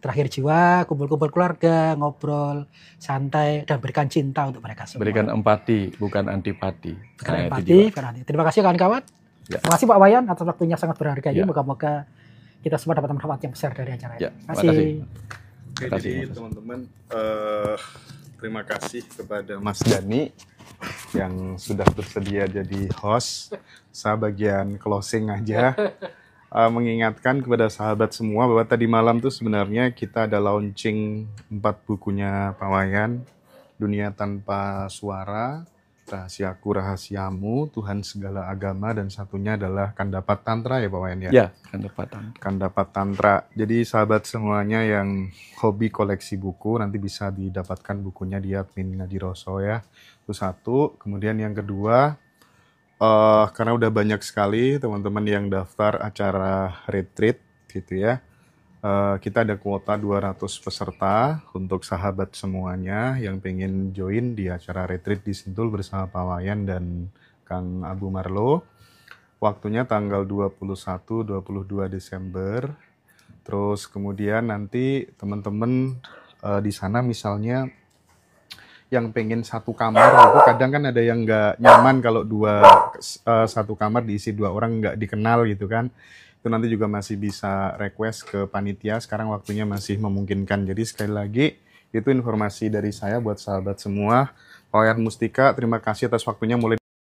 Terakhir, jiwa, kumpul-kumpul keluarga, ngobrol, santai, dan berikan cinta untuk mereka semua. Berikan empati, bukan antipati. Terima kasih kawan-kawan. Terima kasih Pak Wayan atas waktunya sangat berharga ini. Moga-moga kita semua dapat manfaat yang besar dari acara ini. Terima kasih. Oke, jadi teman-teman, terima kasih kepada Mas Dani yang sudah bersedia jadi host. Saya bagian closing aja. Mengingatkan kepada sahabat semua bahwa tadi malam tuh sebenarnya kita ada launching 4 bukunya Pak Wayan. Dunia Tanpa Suara, Rahasiaku Rahasiamu, Tuhan Segala Agama, dan satunya adalah Kandapat Tantra ya Pak Wayan ya? Ya, Kandapat Tantra. Kandapat Tantra. Jadi sahabat semuanya yang hobi koleksi buku, nanti bisa didapatkan bukunya di admin Ngadiroso ya. Itu 1. Kemudian yang kedua, karena udah banyak sekali teman-teman yang daftar acara retreat gitu ya. Kita ada kuota 200 peserta untuk sahabat semuanya yang pengen join di acara retreat di Sentul bersama Pak Wayan dan Kang Abu Marlo. Waktunya tanggal 21-22 Desember. Terus kemudian nanti teman-teman di sana misalnya yang pengen satu kamar gitu, kadang kan ada yang nggak nyaman kalau satu kamar diisi 2 orang nggak dikenal gitu kan. Itu nanti juga masih bisa request ke panitia, sekarang waktunya masih memungkinkan. Jadi sekali lagi, itu informasi dari saya buat sahabat semua. Pak Wayan Mustika, terima kasih atas waktunya mulai